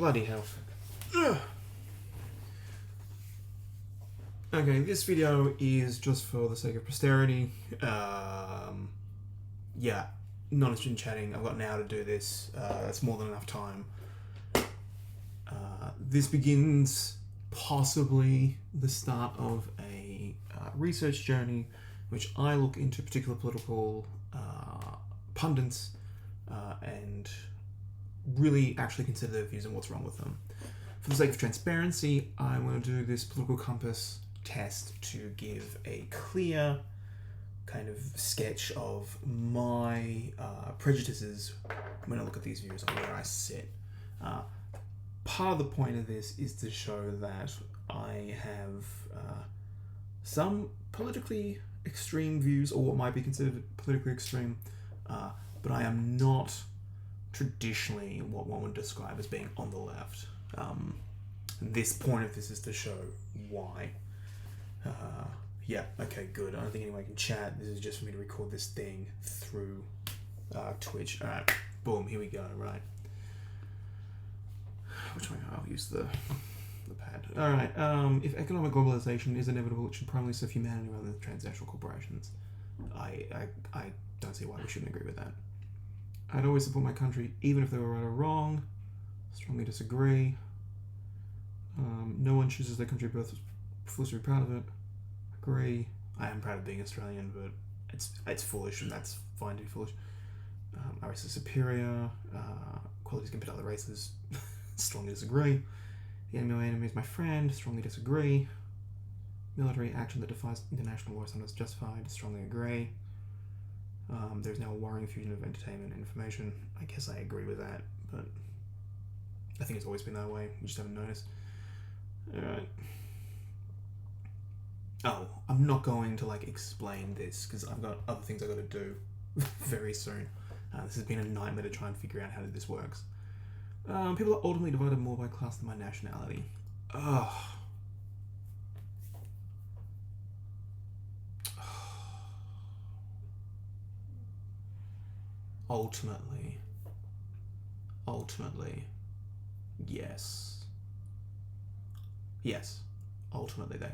Bloody hell. Ugh. Okay, this video is just for the sake of posterity. Yeah, not interested in chatting. I've got an hour to do this. That's more than enough time. This begins possibly the start of a research journey which I look into particular political pundits and really actually consider their views and what's wrong with them. For the sake of transparency, I want to do this political compass test to give a clear kind of sketch of my prejudices when I look at these views and where I sit. Part of the point of this is to show that I have some politically extreme views, or what might be considered politically extreme, but I am not traditionally what one would describe as being on the left. This point of this is to show why. Yeah, okay, good. I don't think anyone can chat. This is just for me to record this thing through Twitch. Alright, boom, here we go, right. Which way? I'll use the pad. Alright, if economic globalization is inevitable, it should primarily serve humanity rather than transnational corporations. I don't see why we shouldn't agree with that. I'd always support my country, even if they were right or wrong. Strongly disagree. No one chooses their country birth, foolish to be proud of it. Agree. I am proud of being Australian, but it's foolish, and that's fine to be foolish. Our race is superior. Qualities compared to other races. Strongly disagree. The enemy of my enemy is my friend. Strongly disagree. Military action that defies international law is sometimes justified. Strongly agree. There's now a worrying fusion of entertainment and information. I guess I agree with that, but I think it's always been that way. We just haven't noticed. Alright. Oh, I'm not going to explain this because I've got other things I've got to do very soon. This has been a nightmare to try and figure out how this works. People are ultimately divided more by class than by nationality. Ugh. Ultimately, yes. Yes, ultimately they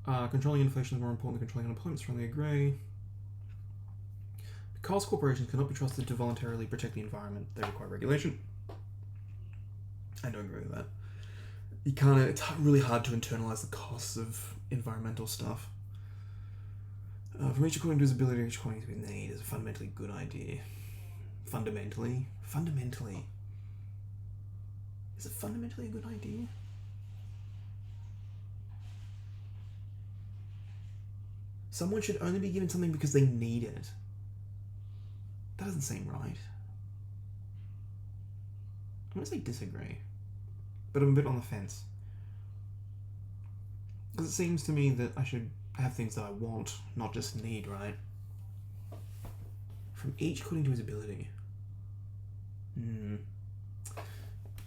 are. Controlling inflation is more important than controlling unemployment. Strongly agree. Because corporations cannot be trusted to voluntarily protect the environment, they require regulation. I don't agree with that. It's really hard to internalize the costs of environmental stuff. From each according to his ability, each according to his need is a fundamentally good idea. Fundamentally? Is it fundamentally a good idea? Someone should only be given something because they need it. That doesn't seem right. I'm going to say disagree, but I'm a bit on the fence. Because it seems to me that I should have things that I want, not just need, right? From each according to his ability.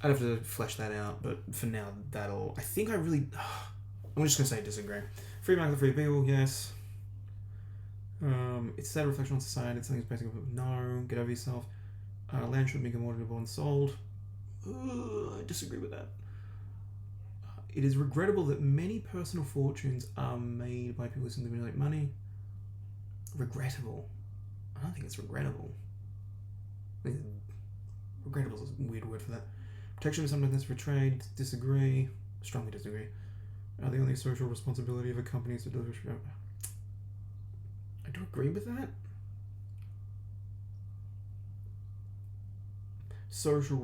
I'd have to flesh that out, but for now, I'm just going to say disagree. Free market, free people, yes. It's sad reflection on society. It's something that's basically no. Get over yourself. Land should be commoditable and sold. I disagree with that. It is regrettable that many personal fortunes are made by people who simply manipulate money. Regrettable. I don't think it's regrettable. Regrettable is a weird word for that. Protection is sometimes necessary for trade. Disagree. Strongly disagree. The only social responsibility of a company is to deliver. I do agree with that. Social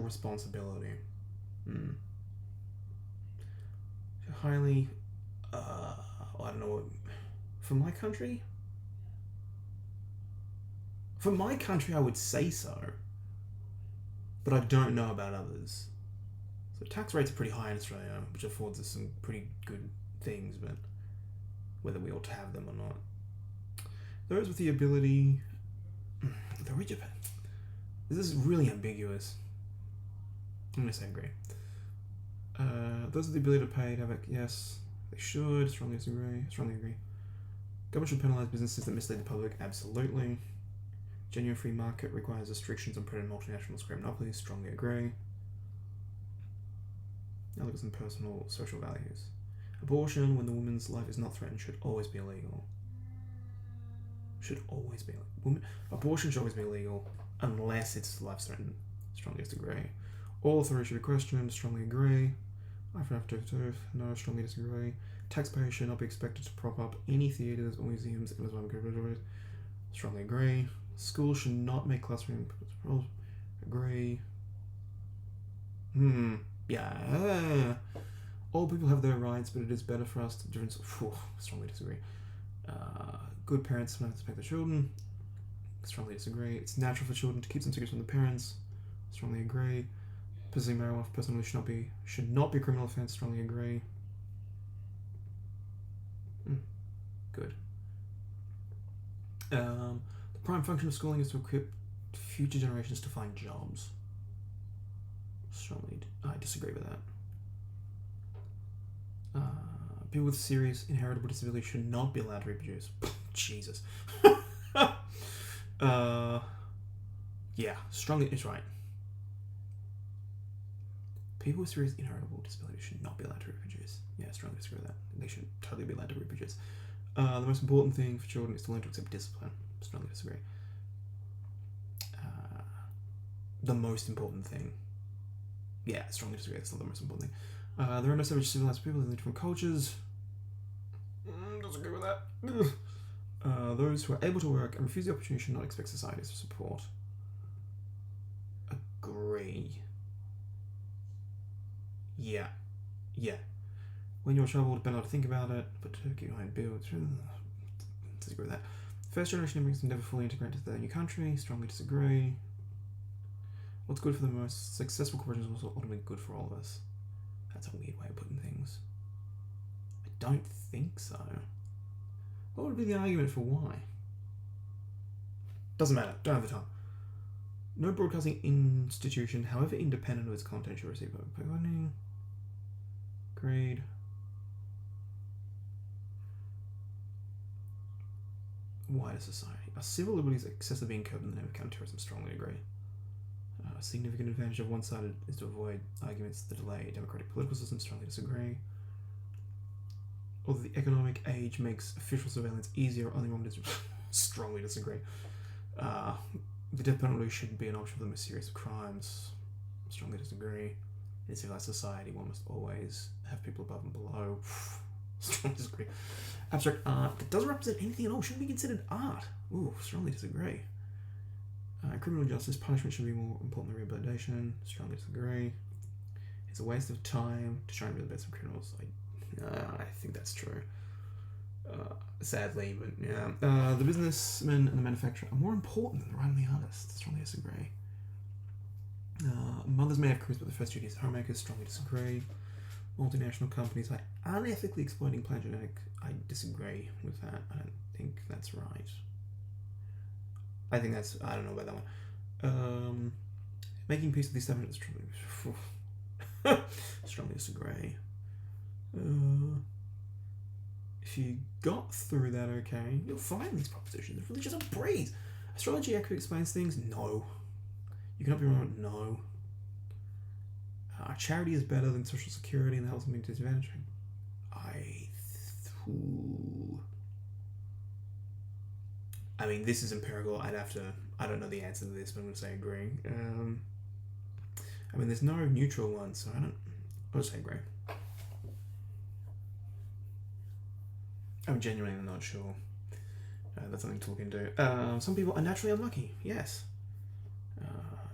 responsibility. Highly, I don't know what. For my country? For my country, I would say so. But I don't know about others. So tax rates are pretty high in Australia, which affords us some pretty good things, but whether we ought to have them or not. Those with the ability... The rich... This is really ambiguous. I'm going to say agree. Those with the ability to pay, yes, they should. Strongly disagree. Strongly agree. Government should penalise businesses that mislead the public. Absolutely. Genuine free market requires restrictions on predatory multinationals create monopolies. Strongly agree. Now look at some personal social values. Abortion, when the woman's life is not threatened, should always be illegal. Should always be illegal. Abortion should always be illegal unless it's life threatened. Strongly disagree. All authority should be questioned. Strongly agree. I for no, strongly disagree. Taxpayers should not be expected to prop up any theatres or museums in Islamic countries. Strongly agree. Schools should not make classroom. Agree. Yeah. All people have their rights, but it is better for us to difference. Strongly disagree. Good parents must respect their children. Strongly disagree. It's natural for children to keep some secrets from the parents. Strongly agree. Possessing marijuana personally should not be a criminal offence. Strongly agree. Good. The prime function of schooling is to equip future generations to find jobs. Strongly, I disagree with that. People with serious inheritable disability should not be allowed to reproduce. Jesus. Yeah, strongly is right. People with serious inheritable disability should not be allowed to reproduce. Yeah, strongly disagree with that. They should totally be allowed to reproduce. The most important thing for children is to learn to accept discipline. Strongly disagree. The most important thing. Yeah, strongly disagree. That's not the most important thing. There are no savage civilized people in different cultures. Disagree with that. Those who are able to work and refuse the opportunity should not expect society's support. Agree. Yeah. When you're troubled, better not to think about it, but to keep your mind built. Disagree with that. First generation immigrants can never fully integrate into their new country. Strongly disagree. What's good for the most successful corporations is also ultimately good for all of us. That's a weird way of putting things. I don't think so. What would be the argument for why? Doesn't matter. Don't have the time. No broadcasting institution, however independent of its content, should receive funding. Agreed. Wider society. Are civil liberties excessively being curbed in the name of counterterrorism? Strongly agree. A significant advantage of one side is to avoid arguments that delay a democratic political system. Strongly disagree. Although the economic age makes official surveillance easier, only one strongly disagree. The death penalty shouldn't be an option for the most serious crimes. Strongly disagree. In civilized society, one must always have people above and below. Strongly disagree. Abstract art that doesn't represent anything at all shouldn't be considered art. Ooh, strongly disagree. Criminal justice punishment should be more important than rehabilitation. Strongly disagree. It's a waste of time to try and be the best of criminals. I think that's true. Sadly, but yeah. The businessman and the manufacturer are more important than the writer and the artist. Strongly disagree. Mothers may have careers, but the first duty is homemakers. Strongly disagree. Multinational companies are unethically exploiting plant genetic. I disagree with that. I don't think that's right. I think that's... I don't know about that one. Making peace with the establishment is strongly disagree. If you got through that okay, you'll find these propositions. It's really just a breeze. Astrology accurately explains things? No. You cannot be wrong? No. Charity is better than social security and helps me disadvantage. I mean, this is empirical. I don't know the answer to this, but I'm going to say agree. I mean, there's no neutral one, so I'll just say agree. I'm genuinely not sure. That's something to look into. Some people are naturally unlucky. Yes.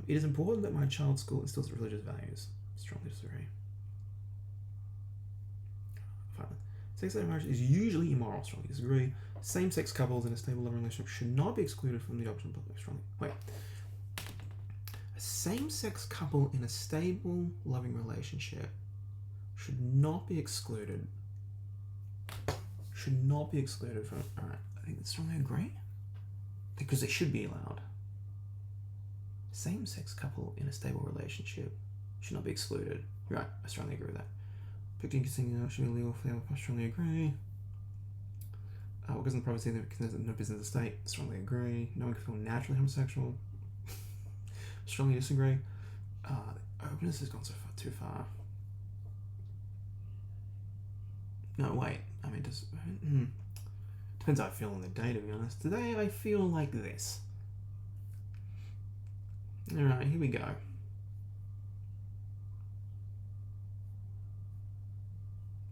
It is important that my child's school instills religious values. Strongly disagree. Same-sex marriage is usually immoral. Strongly disagree. Same-sex couples in a stable loving relationship should not be excluded from the adoption of strongly. Wait. A same-sex couple in a stable loving relationship should not be excluded. Should not be excluded from. Alright, I think that's strongly agree. Because they should be allowed. Same-sex couple in a stable relationship should not be excluded. Right, I strongly agree with that. Picking consenting should be illegal for the other. I strongly agree. Orgasm privacy that no business estate. Strongly agree. No one can feel naturally homosexual. Strongly disagree. Openness has gone too far. No, wait. I mean, depends how I feel on the day, to be honest. Today I feel like this. Alright, here we go.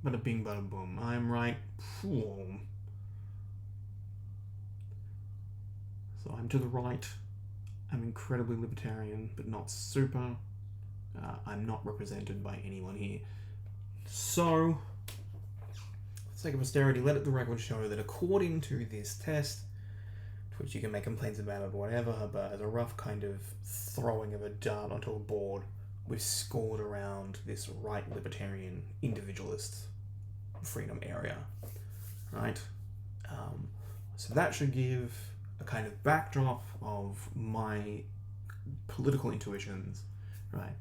Bada bing, bada boom. I'm right. So I'm to the right. I'm incredibly libertarian, but not super. I'm not represented by anyone here. So, for the sake of posterity, let the record show that according to this test, to which you can make complaints about it or whatever, but as a rough kind of throwing of a dart onto a board, we've scored around this right libertarian individualist freedom area, right? So that should give a kind of backdrop of my political intuitions, right?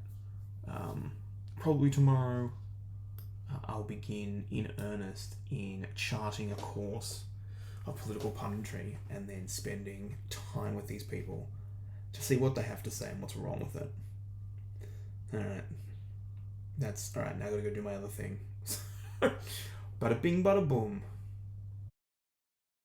Probably tomorrow I'll begin in earnest in charting a course of political punditry and then spending time with these people to see what they have to say and what's wrong with it. Alright. That's alright, now I gotta go do my other thing. Bada bing, bada boom.